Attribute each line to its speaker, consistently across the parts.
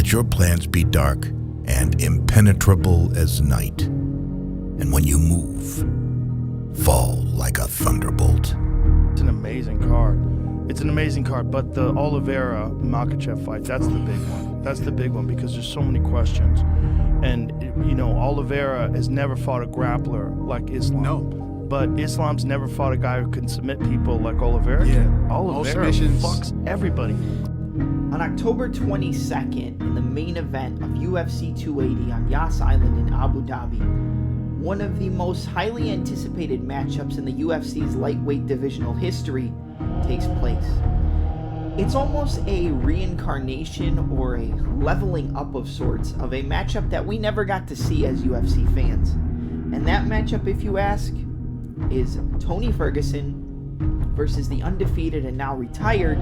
Speaker 1: let your plans be dark and impenetrable as night. And when you move, fall like a thunderbolt.
Speaker 2: It's an amazing card. It's an amazing card, but the Oliveira Makhachev fight, that's the big one. That's the big one because there's so many questions. And, you know, Oliveira has never fought a grappler like Islam.
Speaker 3: No.
Speaker 2: But Islam's never fought a guy who can submit people like Oliveira
Speaker 3: Yeah.
Speaker 2: can. Oliveira fucks everybody.
Speaker 4: On October 22nd, in the main event of UFC 280 on Yas Island in Abu Dhabi, one of the most highly anticipated matchups in the UFC's lightweight divisional history takes place. It's almost a reincarnation or a leveling up of sorts of a matchup that we never got to see as UFC fans. And that matchup, if you ask, is Tony Ferguson versus the undefeated and now retired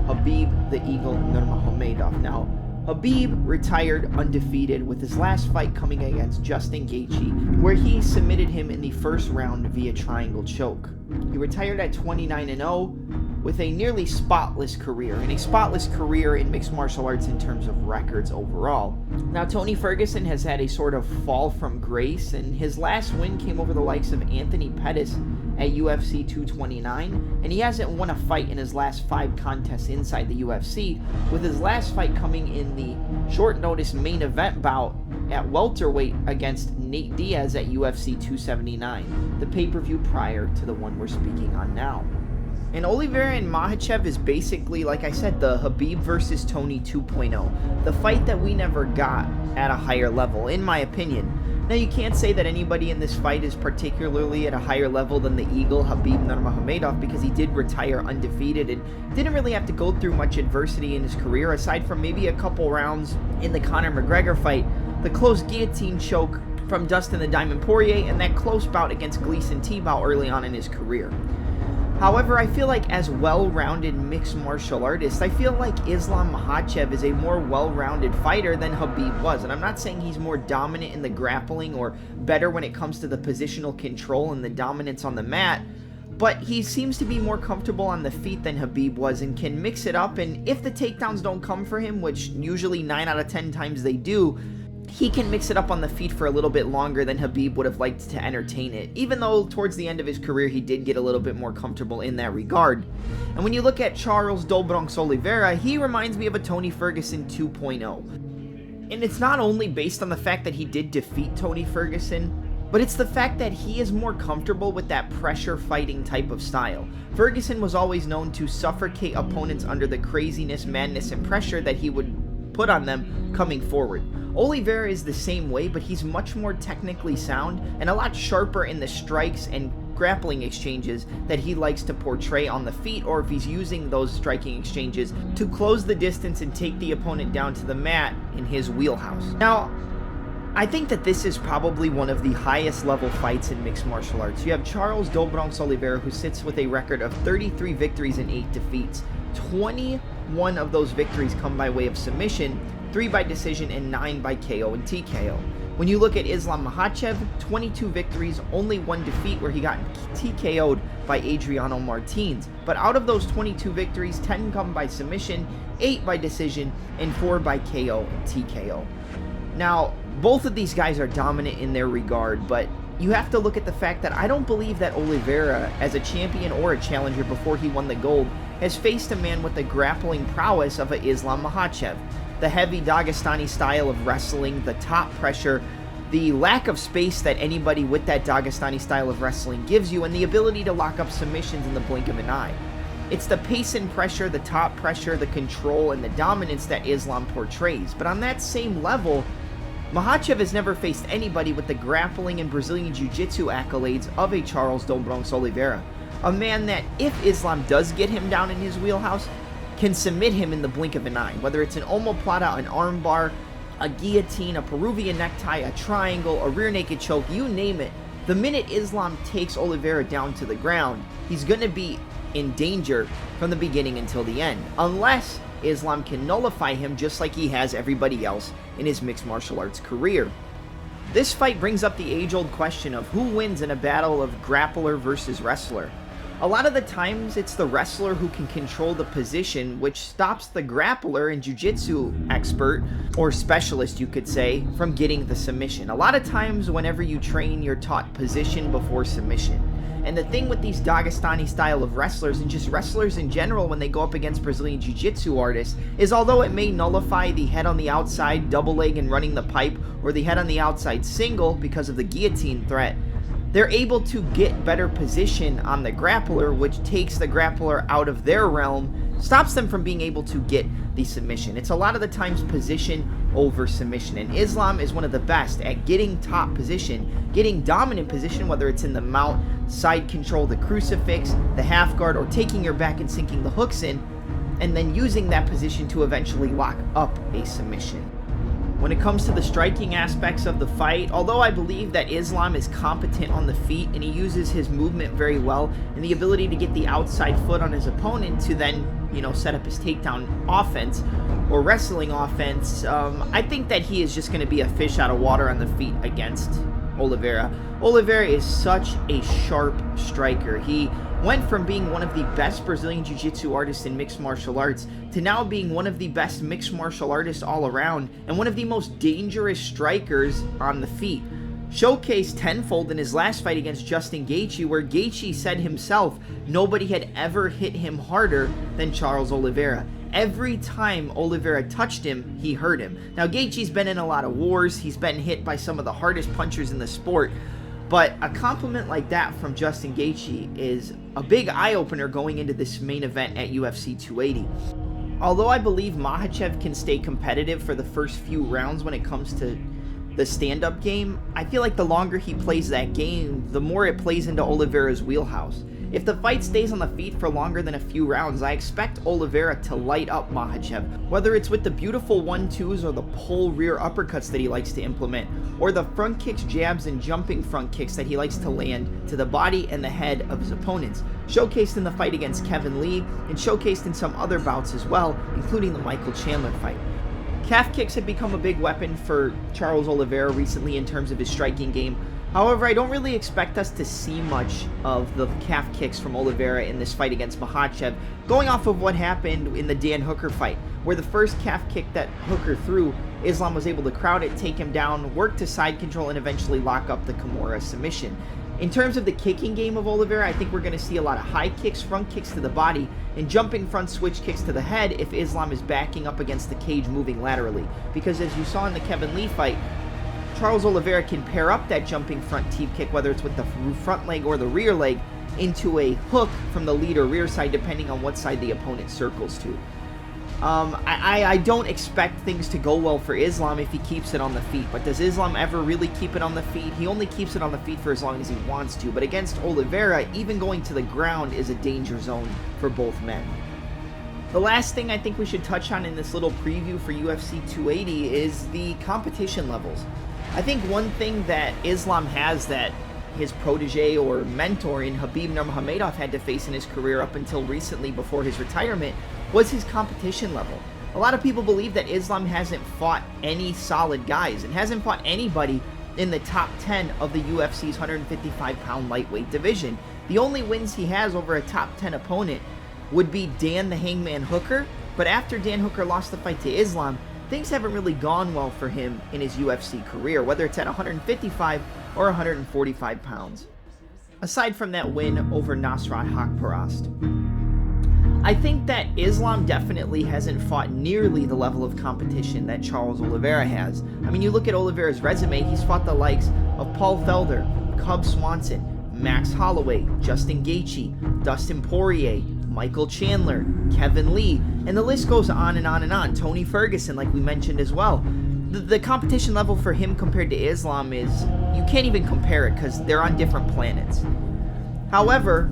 Speaker 4: Khabib the Eagle Nurmagomedov. Now, Khabib retired undefeated with his last fight coming against Justin Gaethje, where he submitted him in the first round via triangle choke. He retired at 29-0 with a nearly spotless career, and a spotless career in mixed martial arts in terms of records overall. Now, Tony Ferguson has had a sort of fall from grace, and his last win came over the likes of Anthony Pettis at UFC 229, and he hasn't won a fight in his last 5 contests inside the UFC, with his last fight coming in the short notice main event bout at welterweight against Nate Diaz at UFC 279, the pay-per-view prior to the one we're speaking on now. And Oliveira and Makhachev is basically, like I said, the Khabib versus Tony 2.0. The fight that we never got at a higher level, in my opinion. Now, you can't say that anybody in this fight is particularly at a higher level than the Eagle, Khabib Nurmagomedov, because he did retire undefeated and didn't really have to go through much adversity in his career, aside from maybe a couple rounds in the Conor McGregor fight, the close guillotine choke from Dustin the Diamond Poirier, and that close bout against Gleison Tibau early on in his career. However, I feel like as well-rounded mixed martial artists, I feel like Islam Makhachev is a more well-rounded fighter than Khabib was. And I'm not saying he's more dominant in the grappling or better when it comes to the positional control and the dominance on the mat, but he seems to be more comfortable on the feet than Khabib was and can mix it up. And if the takedowns don't come for him, which usually 9 out of 10 times they do, he can mix it up on the feet for a little bit longer than Khabib would have liked to entertain it, even though towards the end of his career he did get a little bit more comfortable in that regard. And when you look at Charles Dombrowski Oliveira, he reminds me of a Tony Ferguson 2.0. And it's not only based on the fact that he did defeat Tony Ferguson, but it's the fact that he is more comfortable with that pressure fighting type of style. Ferguson was always known to suffocate opponents under the craziness, madness, and pressure that he would put on them coming forward. Oliveira is the same way, but he's much more technically sound and a lot sharper in the strikes and grappling exchanges that he likes to portray on the feet, or if he's using those striking exchanges to close the distance and take the opponent down to the mat in his wheelhouse. Now, I think that this is probably one of the highest level fights in mixed martial arts. You have Charles Dombrowski Oliveira, who sits with a record of 33 victories and 8 defeats. 21 of those victories come by way of submission, 3 by decision, and 9 by KO and TKO. When you look at Islam Makhachev, 22 victories, only 1 defeat where he got TKO'd by Adriano Martins. But out of those 22 victories, 10 come by submission, 8 by decision, and 4 by KO and TKO. Now, both of these guys are dominant in their regard, but you have to look at the fact that I don't believe that Oliveira, as a champion or a challenger before he won the gold, has faced a man with the grappling prowess of a Islam Makhachev. The heavy Dagestani style of wrestling, the top pressure, the lack of space that anybody with that Dagestani style of wrestling gives you, and the ability to lock up submissions in the blink of an eye. It's the pace and pressure, the top pressure, the control, and the dominance that Islam portrays. But on that same level, Makhachev has never faced anybody with the grappling and Brazilian Jiu-Jitsu accolades of a Charles Dombrowski Oliveira. A man that, if Islam does get him down in his wheelhouse, can submit him in the blink of an eye. Whether it's an omoplata, an armbar, a guillotine, a Peruvian necktie, a triangle, a rear naked choke, you name it. The minute Islam takes Oliveira down to the ground, he's going to be in danger from the beginning until the end. Unless Islam can nullify him just like he has everybody else in his mixed martial arts career. This fight brings up the age-old question of who wins in a battle of grappler versus wrestler. A lot of the times, it's the wrestler who can control the position, which stops the grappler and jiu-jitsu expert, or specialist you could say, from getting the submission. A lot of times, whenever you train, you're taught position before submission. And the thing with these Dagestani style of wrestlers, and just wrestlers in general when they go up against Brazilian Jiu-Jitsu artists, is although it may nullify the head on the outside, double leg and running the pipe, or the head on the outside single because of the guillotine threat, they're able to get better position on the grappler, which takes the grappler out of their realm, stops them from being able to get the submission. It's a lot of the times position over submission, and Islam is one of the best at getting top position, getting dominant position, whether it's in the mount, side control, the crucifix, the half guard, or taking your back and sinking the hooks in, and then using that position to eventually lock up a submission. When it comes to the striking aspects of the fight, although I believe that Islam is competent on the feet and he uses his movement very well and the ability to get the outside foot on his opponent to then, set up his takedown offense or wrestling offense, I think that he is just going to be a fish out of water on the feet against Oliveira. Oliveira is such a sharp striker. He went from being one of the best Brazilian Jiu-Jitsu artists in mixed martial arts to now being one of the best mixed martial artists all around and one of the most dangerous strikers on the feet. Showcased tenfold in his last fight against Justin Gaethje, where Gaethje said himself nobody had ever hit him harder than Charles Oliveira. Every time Oliveira touched him, he hurt him. Now, Gaethje's been in a lot of wars. He's been hit by some of the hardest punchers in the sport. But a compliment like that from Justin Gaethje is a big eye-opener going into this main event at UFC 280. Although I believe Makhachev can stay competitive for the first few rounds when it comes to the stand-up game, I feel like the longer he plays that game, the more it plays into Oliveira's wheelhouse. If the fight stays on the feet for longer than a few rounds, I expect Oliveira to light up Makhachev, whether it's with the beautiful 1-2s or the pull rear uppercuts that he likes to implement, or the front kicks, jabs, and jumping front kicks that he likes to land to the body and the head of his opponents, showcased in the fight against Kevin Lee, and showcased in some other bouts as well, including the Michael Chandler fight. Calf kicks have become a big weapon for Charles Oliveira recently in terms of his striking game. However, I don't really expect us to see much of the calf kicks from Oliveira in this fight against Makhachev, going off of what happened in the Dan Hooker fight, where the first calf kick that Hooker threw, Islam was able to crowd it, take him down, work to side control, and eventually lock up the Kimura submission. In terms of the kicking game of Oliveira, I think we're going to see a lot of high kicks, front kicks to the body, and jumping front switch kicks to the head if Islam is backing up against the cage moving laterally. Because as you saw in the Kevin Lee fight, Charles Oliveira can pair up that jumping front teep kick, whether it's with the front leg or the rear leg, into a hook from the lead or rear side, depending on what side the opponent circles to. I don't expect things to go well for Islam if he keeps it on the feet, but does Islam ever really keep it on the feet? He only keeps it on the feet for as long as he wants to, but against Oliveira, even going to the ground is a danger zone for both men. The last thing I think we should touch on in this little preview for UFC 280 is the competition levels. I think one thing that Islam has that his protege or mentor in Khabib Nurmagomedov had to face in his career up until recently before his retirement was his competition level. A lot of people believe that Islam hasn't fought any solid guys and hasn't fought anybody in the top 10 of the UFC's 155-pound lightweight division. The only wins he has over a top 10 opponent would be Dan the Hangman Hooker, but after Dan Hooker lost the fight to Islam, things haven't really gone well for him in his UFC career, whether it's at 155 or 145 pounds. Aside from that win over Nasrat Haqparast, I think that Islam definitely hasn't fought nearly the level of competition that Charles Oliveira has. I mean, you look at Oliveira's resume, he's fought the likes of Paul Felder, Cub Swanson, Max Holloway, Justin Gaethje, Dustin Poirier, Michael Chandler, Kevin Lee, and the list goes on and on and on. Tony Ferguson, like we mentioned as well. The competition level for him compared to Islam is, you can't even compare it because they're on different planets. However,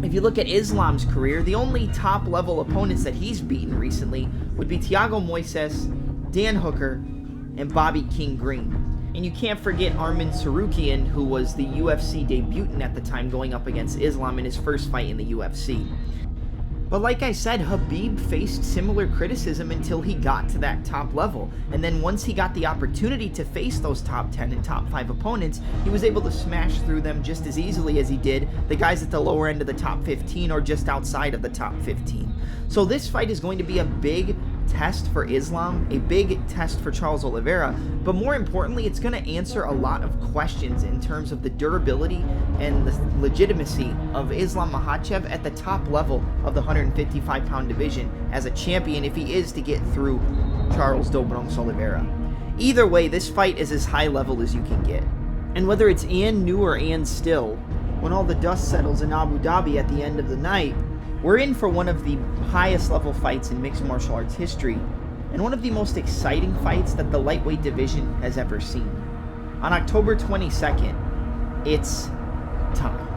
Speaker 4: if you look at Islam's career, the only top level opponents that he's beaten recently would be Thiago Moises, Dan Hooker, and Bobby King Green. And you can't forget Arman Tsarukyan, who was the UFC debutant at the time, going up against Islam in his first fight in the UFC. But like I said, Khabib faced similar criticism until he got to that top level. And then once he got the opportunity to face those top 10 and top 5 opponents, he was able to smash through them just as easily as he did the guys at the lower end of the top 15 or just outside of the top 15. So this fight is going to be a big test for Islam, a big test for Charles Oliveira, but more importantly, it's going to answer a lot of questions in terms of the durability and the legitimacy of Islam Makhachev at the top level of the 155-pound division as a champion if he is to get through Charles Dombrowski Oliveira. Either way, this fight is as high level as you can get. And whether it's and new or and still, when all the dust settles in Abu Dhabi at the end of the night, we're in for one of the highest level fights in mixed martial arts history, and one of the most exciting fights that the lightweight division has ever seen. On October 22nd, it's time.